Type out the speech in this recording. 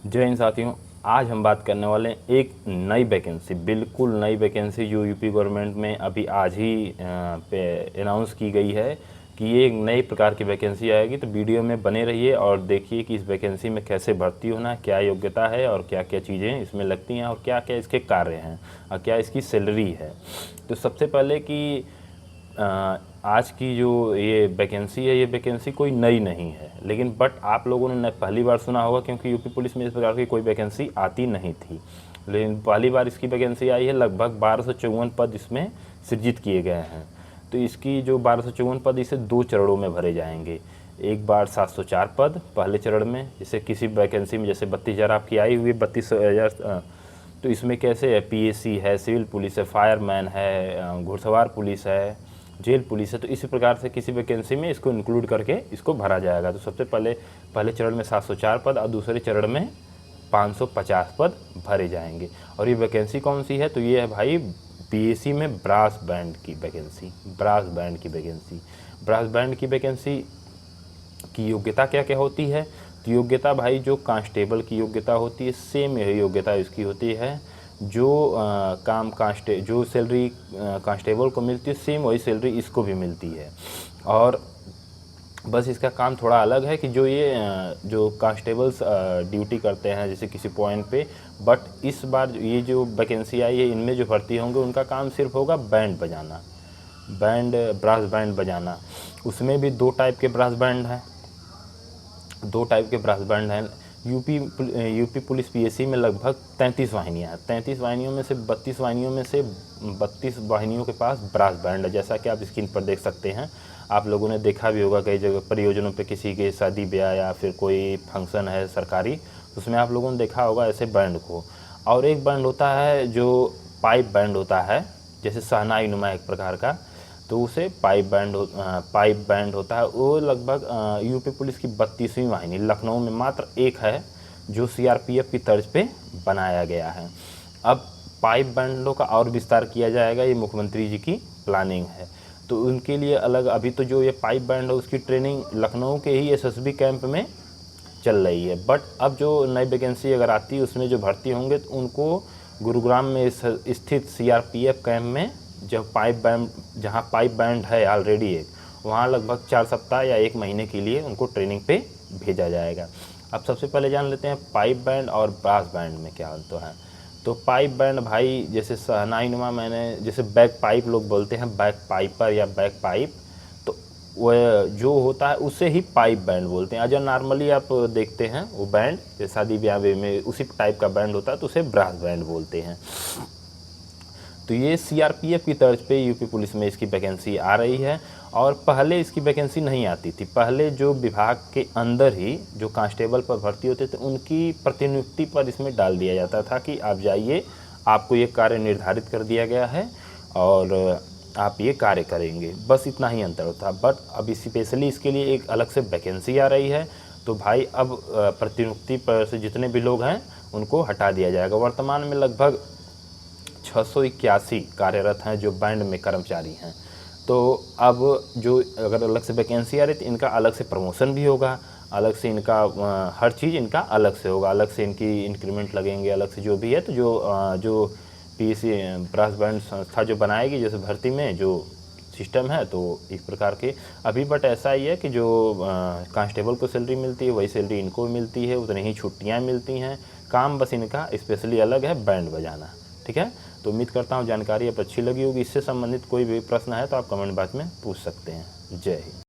जय हिंद साथियों, आज हम बात करने वाले हैं एक नई वैकेंसी, बिल्कुल नई वैकेंसी जो यूपी गवर्नमेंट में अभी आज ही पे अनाउंस की गई है कि ये एक नई प्रकार की वैकेंसी आएगी। तो वीडियो में बने रहिए और देखिए कि इस वैकेंसी में कैसे भर्ती होना है, क्या योग्यता है और क्या क्या चीज़ें इसमें लगती हैं और क्या क्या इसके कार्य हैं और क्या इसकी सैलरी है। तो सबसे पहले कि आज की जो ये वैकेंसी है, ये वैकेंसी कोई नई नहीं है, लेकिन बट आप लोगों ने पहली बार सुना होगा क्योंकि यूपी पुलिस में इस प्रकार की कोई वैकेंसी आती नहीं थी। लेकिन पहली बार इसकी वैकेंसी आई है। लगभग 1254 पद इसमें सृजित किए गए हैं। तो इसकी जो 1254 पद, इसे 2 चरणों में भरे जाएंगे। एक बार 704 पद पहले चरण में, जैसे किसी वैकेंसी में जैसे 32,000 आपकी आई हुई, 32,000, तो इसमें कैसे है, पीएसी है, सिविल पुलिस है, फायरमैन है, घुड़सवार पुलिस है, जेल पुलिस है। तो इसी प्रकार से किसी वैकेंसी में इसको इंक्लूड करके इसको भरा जाएगा। तो सबसे पहले चरण में 704 पद और दूसरे चरण में 550 पद भरे जाएंगे। और ये वैकेंसी कौन सी है, तो ये है भाई पीएसी में ब्रास बैंड की वैकेंसी। ब्रास बैंड की वैकेंसी की योग्यता क्या क्या होती है, तो योग्यता भाई जो कांस्टेबल की योग्यता होती है, सेम यही योग्यता इसकी होती है। जो जो सैलरी कांस्टेबल को मिलती है, सेम वही सैलरी इसको भी मिलती है। और बस इसका काम थोड़ा अलग है कि जो कांस्टेबल्स ड्यूटी करते हैं जैसे किसी पॉइंट पे, बट इस बार ये जो वैकेंसी आई है, इनमें जो भर्ती होंगे उनका काम सिर्फ होगा बैंड बजाना, ब्रास बैंड बजाना। उसमें भी 2 टाइप के ब्रास बैंड हैं। यूपी पुलिस पीएसी में लगभग 33 वाहिनियाँ हैं। 33 वाहिनियों में से 32 वाहिनियों के पास ब्रास बैंड है, जैसा कि आप स्क्रीन पर देख सकते हैं। आप लोगों ने देखा भी होगा कई जगह परियोजनों पे, किसी के शादी ब्याह या फिर कोई फंक्शन है सरकारी, उसमें आप लोगों ने देखा होगा ऐसे बैंड को। और एक बैंड होता है जो पाइप बैंड होता है, जैसे शहनाई नुमा एक प्रकार का, तो उसे पाइप बैंड होता है। वो लगभग यूपी पुलिस की 32वीं वाहिनी, लखनऊ में मात्र एक है जो सीआरपीएफ की तर्ज पे बनाया गया है। अब पाइप बैंडों का और विस्तार किया जाएगा, ये मुख्यमंत्री जी की प्लानिंग है। तो उनके लिए अलग, अभी तो जो ये पाइप बैंड है उसकी ट्रेनिंग लखनऊ के ही एसएसबी कैंप में चल रही है। बट अब जो नई वैकेंसी अगर आती है उसमें जो भर्ती होंगे तो उनको गुरुग्राम में स्थित सीआरपीएफ कैंप में, जहाँ पाइप बैंड है ऑलरेडी एक, वहाँ लगभग 4 सप्ताह या 1 महीने के लिए उनको ट्रेनिंग पे भेजा जाएगा। अब सबसे पहले जान लेते हैं पाइप बैंड और ब्रास बैंड में क्या अंतर है। तो पाइप बैंड भाई जैसे शहनाई नुमा, मैंने जैसे बैक पाइप लोग बोलते हैं, बैक पाइपर या बैक पाइप, तो वह जो होता है उसे ही पाइप बैंड बोलते हैं। अगर नॉर्मली आप देखते हैं वो बैंड जैसे शादी ब्याह में उसी टाइप का बैंड होता है तो उसे ब्रास बैंड बोलते हैं। तो ये सीआरपीएफ की तर्ज पे यूपी पुलिस में इसकी वैकेंसी आ रही है। और पहले इसकी वैकेंसी नहीं आती थी। पहले जो विभाग के अंदर ही जो कांस्टेबल पर भर्ती होते थे उनकी प्रतिनियुक्ति पर इसमें डाल दिया जाता था कि आप जाइए, आपको ये कार्य निर्धारित कर दिया गया है और आप ये कार्य करेंगे, बस इतना ही अंतर होता। बट अब स्पेशली इसके लिए एक अलग से वैकेंसी आ रही है। तो भाई अब प्रतिनियुक्ति पर से जितने भी लोग हैं उनको हटा दिया जाएगा। वर्तमान में लगभग 681 कार्यरत हैं जो बैंड में कर्मचारी हैं। तो अब जो अगर अलग से वैकेंसी आ रही तो इनका अलग से प्रमोशन भी होगा, अलग से इनका हर चीज़ इनका अलग से होगा, अलग से इनकी इंक्रीमेंट लगेंगे, अलग से जो भी है। तो जो पीएसी ब्रास बैंड संस्था जो बनाएगी जैसे भर्ती में जो सिस्टम है, तो इस प्रकार के अभी बट ऐसा ही है कि जो कांस्टेबल को सैलरी मिलती है वही सैलरी इनको मिलती है, उतनी ही छुट्टियाँ मिलती हैं। काम बस इनका स्पेशली अलग है, बैंड बजाना। ठीक है, तो उम्मीद करता हूँ जानकारी अब अच्छी लगी होगी। इससे संबंधित कोई भी प्रश्न है तो आप कमेंट बॉक्स में पूछ सकते हैं। जय हिंद।